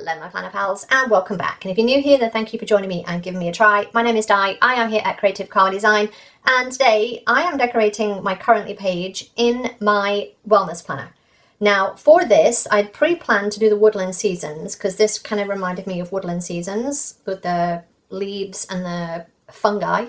Hello my planner pals and welcome back, and if you're new here then thank you for joining me and giving me a try. My name is Di, I am here at Creative Karma Design, and today I am decorating my currently page in my wellness planner. Now for this I'd pre-planned to do the woodland seasons because this kind of reminded me of woodland seasons with the leaves and the fungi,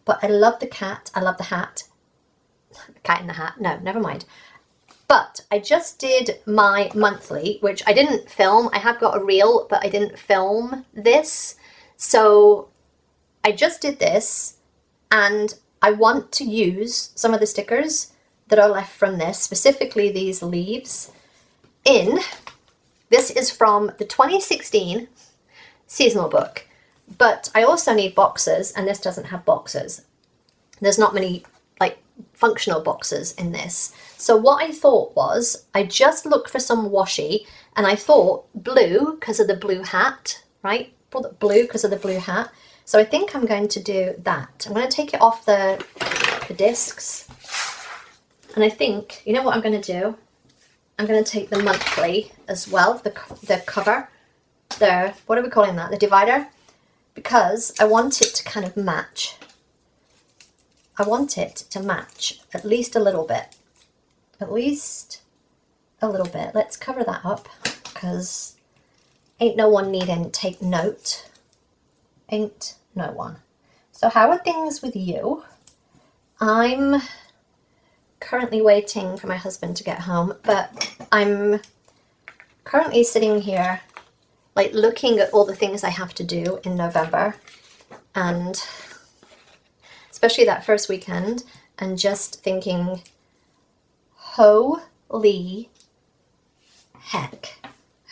but I love the cat, I love the hat. Cat in the hat, no, never mind. But I just did my monthly, which I didn't film. I have got a reel, but I didn't film this. So I just did this, and I want to use some of the stickers that are left from this, specifically these leaves, in, this is from the 2016 seasonal book. But I also need boxes, and this doesn't have boxes. There's not many like functional boxes in this. So what I thought was, I just looked for some washi, and I thought blue because of the blue hat, right? Blue because of the blue hat. So I think I'm going to do that. I'm going to take it off the discs, and I think, you know what I'm going to do? I'm going to take the monthly as well, the cover, what are we calling that? The divider, because I want it to kind of match. I want it to match at least a little bit. At least a little bit. Let's cover that up because ain't no one needing take note. Ain't no one. So how are things with you? I'm currently waiting for my husband to get home, but I'm currently sitting here like looking at all the things I have to do in November, and especially that first weekend, and just thinking, holy heck,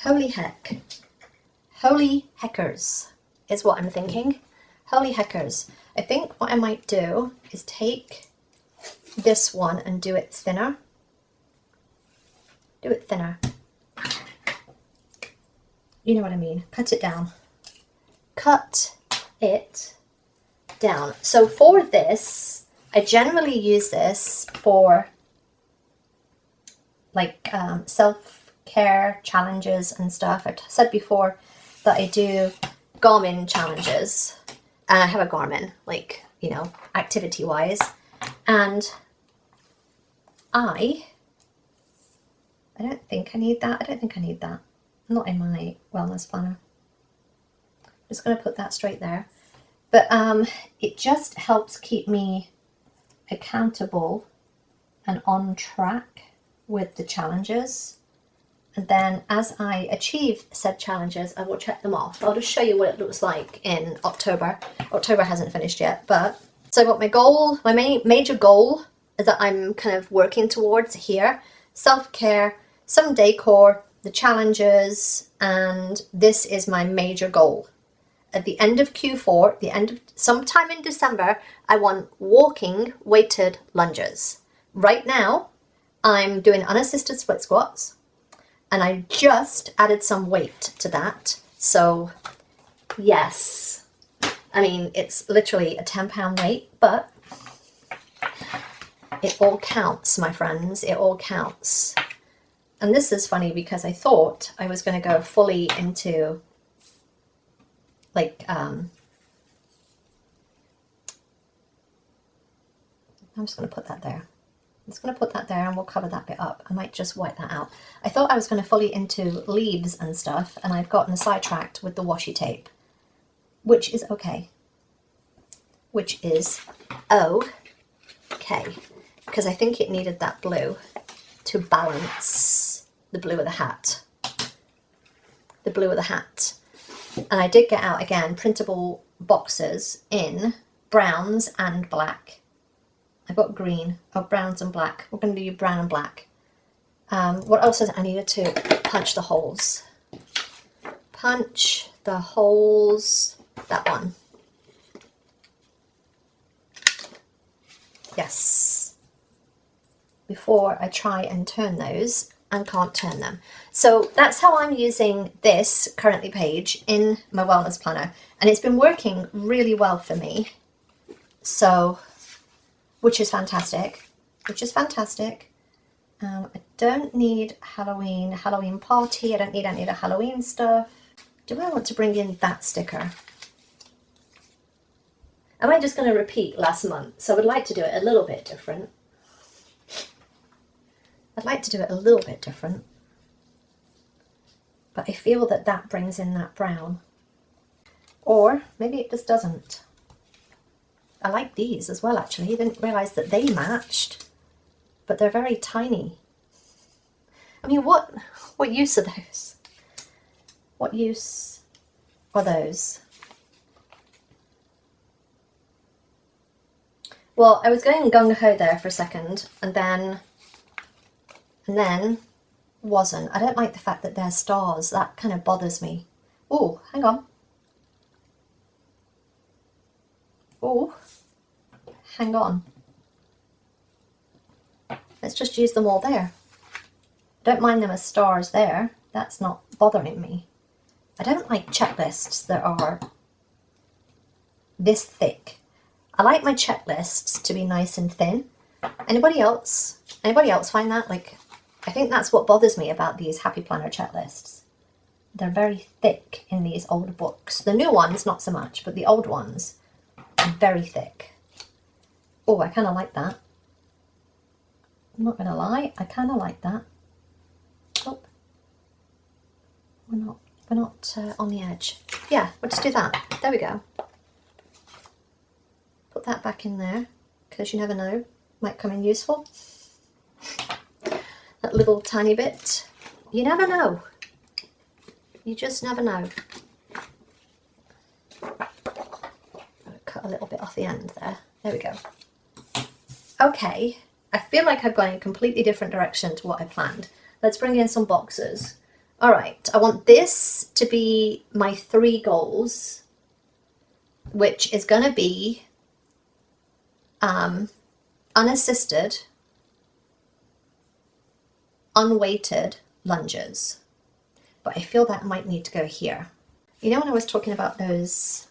holy heck, holy heckers is what I'm thinking. Holy heckers. I think what I might do is take this one and do it thinner. Do it thinner. You know what I mean. Cut it down. Cut it down. So for this, I generally use this for like self-care challenges and stuff. I've said before that I do Garmin challenges, and I have a Garmin, like, you know, activity wise, and I don't think I need that. I don't think I need that. Not in my wellness planner. I'm just going to put that straight there. But it just helps keep me accountable and on track with the challenges. And then as I achieve said challenges, I will check them off. I'll just show you what it looks like in October. October hasn't finished yet, but so what my goal, my major goal that I'm kind of working towards here, self-care, some decor, the challenges, and this is my major goal. At the end of Q4, the end of sometime in December, I want walking weighted lunges. Right now, I'm doing unassisted split squats, and I just added some weight to that. So yes, I mean, it's literally a 10-pound weight, but it all counts, my friends, it all counts. And this is funny because I thought I was going to go fully into like, I'm just going to put that there. I'm just going to put that there and we'll cover that bit up. I might just wipe that out. I thought I was going to fully into leaves and stuff, and I've gotten sidetracked with the washi tape, which is okay. Which is okay. Because I think it needed that blue to balance the blue of the hat. The blue of the hat. And I did get out, again, printable boxes in browns and black. I got green, browns and black. We're going to do brown and black. What else is it? I needed to punch the holes. Punch the holes. That one. Yes. Before I try and turn those and can't turn them. So that's how I'm using this currently page in my wellness planner, and it's been working really well for me. So, which is fantastic, I don't need Halloween party. I don't need any of the Halloween stuff. Do I want to bring in that sticker? Am I just going to repeat last month? So I would like to do it a little bit different. I'd like to do it a little bit different. But I feel that that brings in that brown. Or maybe it just doesn't. I like these as well, actually. I didn't realise that they matched. But they're very tiny. I mean, what use are those? What use are those? Well, I was going gung-ho there for a second, and then wasn't. I don't like the fact that they're stars. That kind of bothers me. Oh, hang on. Oh, hang on. Let's just use them all there. Don't mind them as stars there. That's not bothering me. I don't like checklists that are this thick. I like my checklists to be nice and thin. Anybody else find that? Like, I think that's what bothers me about these Happy Planner checklists. They're very thick in these old books. The new ones, not so much, but the old ones are very thick. Oh, I kind of like that. I'm not going to lie, I kind of like that. Oh, we're not on the edge. Yeah, we'll just do that. There we go. Put that back in there, because you never know, might come in useful. That little tiny bit. You never know. You just never know. Cut a little bit off the end there. There we go. Okay. I feel like I've gone in a completely different direction to what I planned. Let's bring in some boxes. All right, I want this to be my 3 goals, which is going to be unassisted, unweighted lunges. But I feel that might need to go here. You know when I was talking about those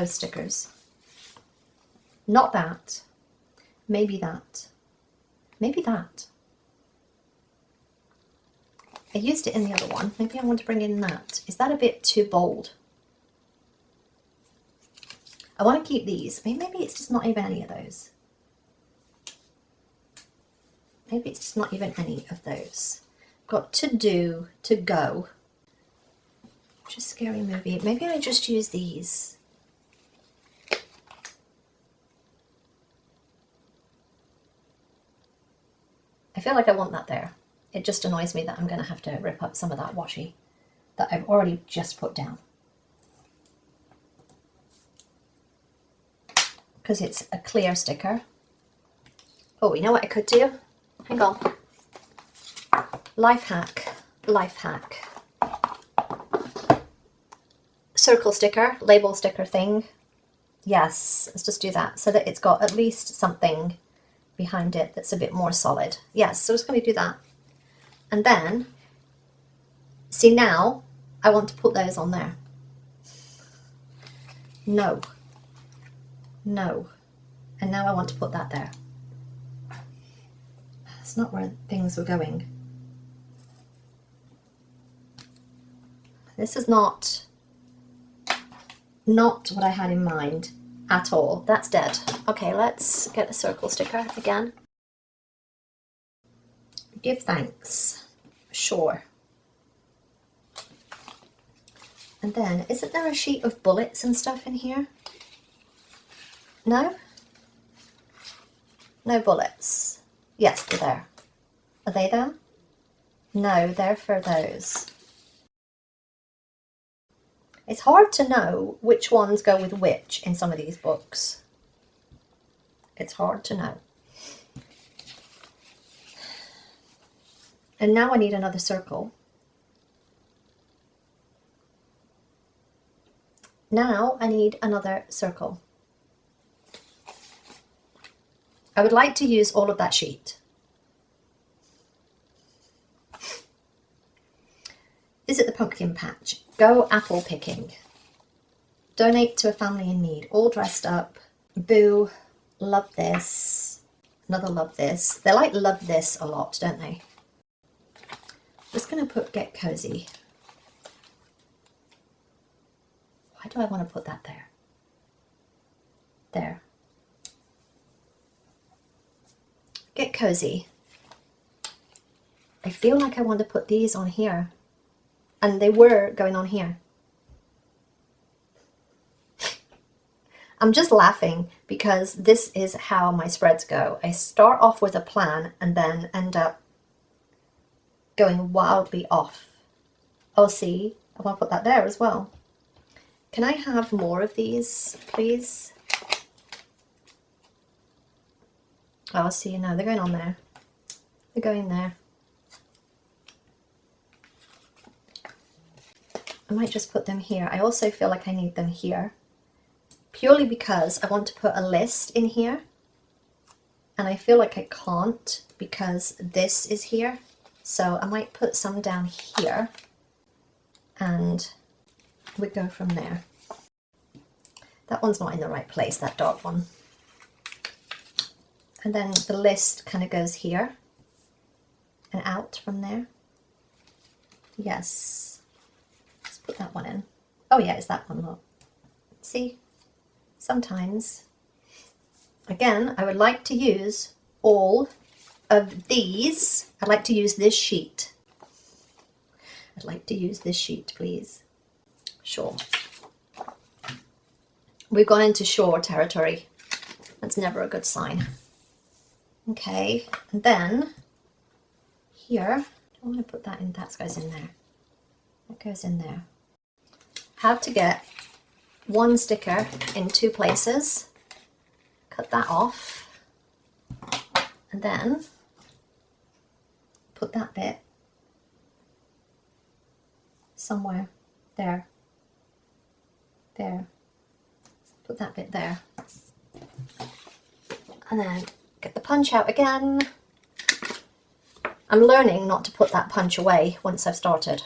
stickers? Not that. Maybe that. Maybe that. I used it in the other one. Maybe I want to bring in that. Is that a bit too bold? I want to keep these. Maybe it's just not even any of those. Maybe it's just not even any of those. Got to go. Just scary movie. Maybe I just use these. I feel like I want that there. It just annoys me that I'm going to have to rip up some of that washi that I've already just put down. Because it's a clear sticker. Oh, you know what I could do? Hang on. Life hack. Life hack. Circle sticker, label sticker thing. Yes, let's just do that so that it's got at least something behind it that's a bit more solid. Yes, so it's going to do that. And then, see now, I want to put those on there. No. No. And now I want to put that there. It's not where things were going. This is not what I had in mind at all. That's dead. Okay, let's get a circle sticker again. Give thanks. Sure. And then, isn't there a sheet of bullets and stuff in here? No? No bullets. Yes, they're there. Are they them? No, they're for those. It's hard to know which ones go with which in some of these books. It's hard to know. And now I need another circle. Now I need another circle. I would like to use all of that sheet. Visit the pumpkin patch. Go apple picking. Donate to a family in need. All dressed up. Boo. Love this. Another love this. They like love this a lot, don't they? Just going to put get cozy. Why do I want to put that there? There. Get cozy. I feel like I want to put these on here. And they were going on here. I'm just laughing because this is how my spreads go. I start off with a plan and then end up going wildly off. Oh, see, I want to put that there as well. Can I have more of these, please? Oh, see, no, they're going on there. They're going there. I might just put them here. I also feel like I need them here. Purely because I want to put a list in here. And I feel like I can't because this is here. So I might put some down here. And we go from there. That one's not in the right place, that dark one. And then the list kind of goes here. And out from there. Yes. Let's put that one in. Oh yeah, it's that one, look. See? Sometimes, again, I would like to use all of these. I'd like to use this sheet. I'd like to use this sheet, please. Sure. We've gone into shore territory. That's never a good sign. Okay, and then here, I want to put that in, that goes in there. That goes in there. How to get one sticker in two places, cut that off, and then put that bit somewhere there, there, put that bit there, and then get the punch out again. I'm learning not to put that punch away once I've started,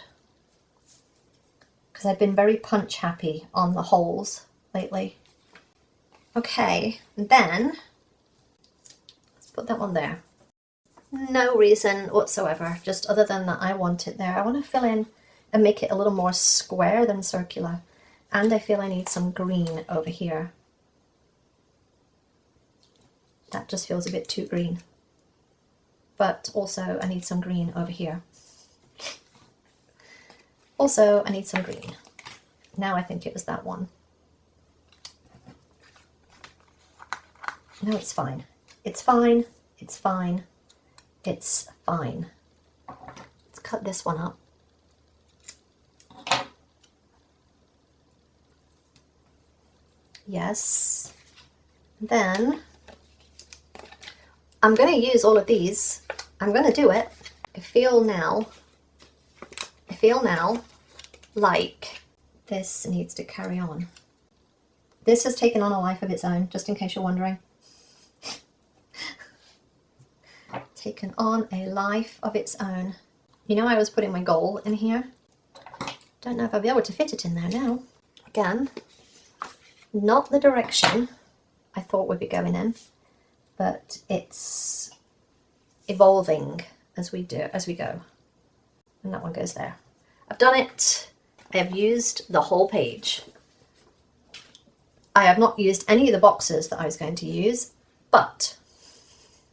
because I've been very punch happy on the holes lately. Okay, and then let's put that one there. No reason whatsoever, just other than that I want it there. I want to fill in and make it a little more square than circular. And I feel I need some green over here. That just feels a bit too green. But also I need some green over here. Also, I need some green. Now I think it was that one. No, it's fine. It's fine. It's fine. It's fine. Let's cut this one up. Yes. Then I'm going to use all of these. I'm going to do it. I feel now like this needs to carry on. This has taken on a life of its own, just in case you're wondering. Taken on a life of its own. You know, I was putting my goal in here. Don't know if I'll be able to fit it in there now. Again, not the direction I thought we'd be going in, but it's evolving as we go. And that one goes there. I've done it. I have used the whole page. I have not used any of the boxes that I was going to use, but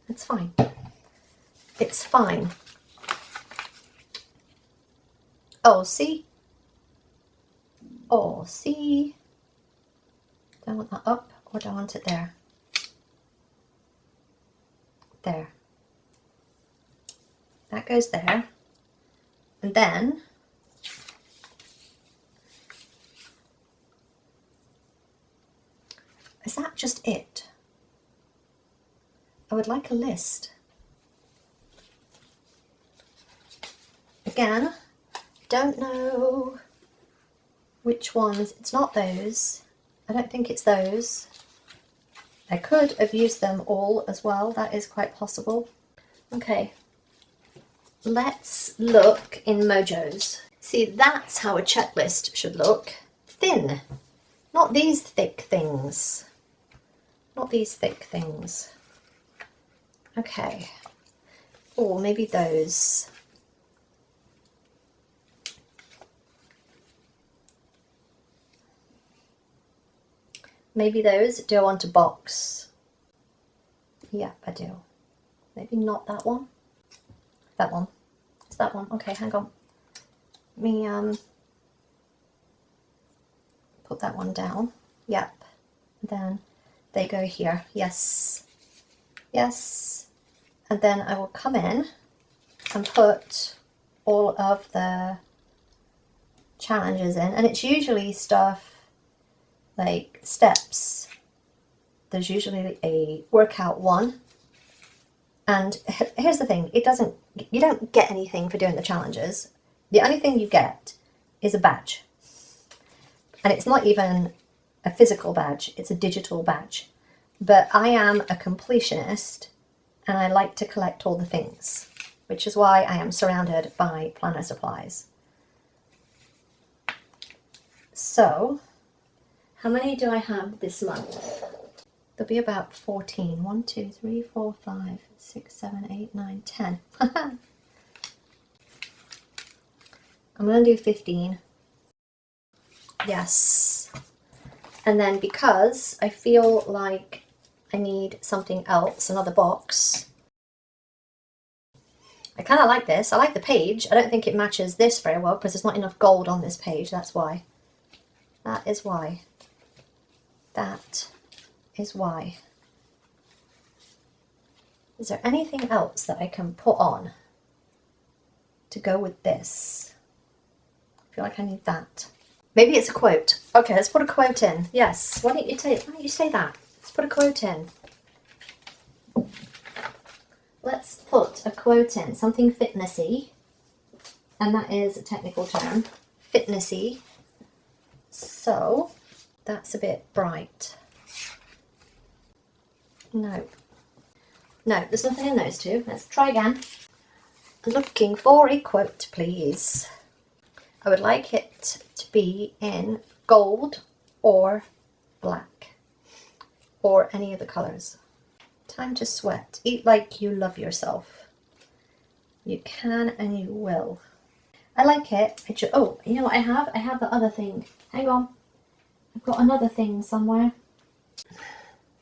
it's fine. It's fine. Oh, see? Oh, see? Do I want that up or do I want it there? There. That goes there. And then is that just it? I would like a list. Again, don't know which ones. It's not those. I don't think it's those. I could have used them all as well. That is quite possible. Okay. Let's look in Mojos. See, that's how a checklist should look. Thin. Not these thick things. Not these thick things. Okay. Or maybe those. Maybe those. Do I want to box? Yeah, I do. Maybe not that one. That one. It's that one. Okay, hang on. Let me put that one down. Yep. Then they go here. Yes. Yes. And then I will come in and put all of the challenges in. And it's usually stuff like steps. There's usually a workout one. And here's the thing, you don't get anything for doing the challenges. The only thing you get is a badge. And it's not even a physical badge, it's a digital badge. But I am a completionist and I like to collect all the things, which is why I am surrounded by planner supplies. So, how many do I have this month? There'll be about 14. 1, 2, 3, 4, 5, 6, 7, 8, 9, 10. I'm going to do 15. Yes. And then because I feel like I need something else, another box. I kind of like this. I like the page. I don't think it matches this very well because there's not enough gold on this page. That's why. That is why. That is why. Is there anything else that I can put on to go with this? I feel like I need that. Maybe it's a quote. Okay, let's put a quote in. Yes. Why don't you say that? Let's put a quote in. Let's put a quote in. Something fitnessy. And that is a technical term. Fitnessy. So, that's a bit bright. No. No, there's nothing in those two. Let's try again. Looking for a quote, please. I would like it to be in gold or black or any of the colours. Time to sweat. Eat like you love yourself. You can and you will. I like it. Oh, you know what I have? I have the other thing. Hang on. I've got another thing somewhere.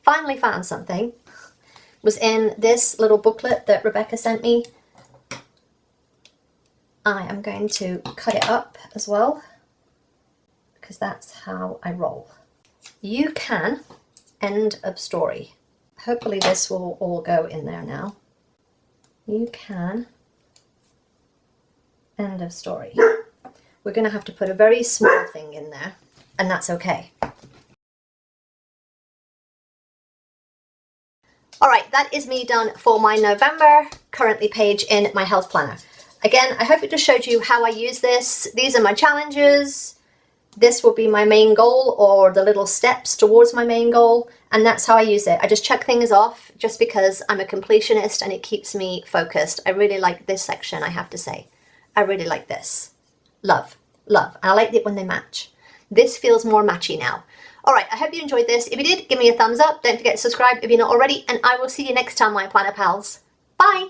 Finally found something. It was in this little booklet that Rebecca sent me. I am going to cut it up as well because that's how I roll. You can, end of story. Hopefully this will all go in there now. You can, end of story. We're going to have to put a very small thing in there, and that's okay. Alright, that is me done for my November currently page in my health planner. Again, I hope it just showed you how I use this. These are my challenges. This will be my main goal or the little steps towards my main goal. And that's how I use it. I just check things off just because I'm a completionist and it keeps me focused. I really like this section, I have to say. I really like this. Love, love. And I like it when they match. This feels more matchy now. Alright, I hope you enjoyed this. If you did, give me a thumbs up. Don't forget to subscribe if you're not already. And I will see you next time, my planner pals. Bye!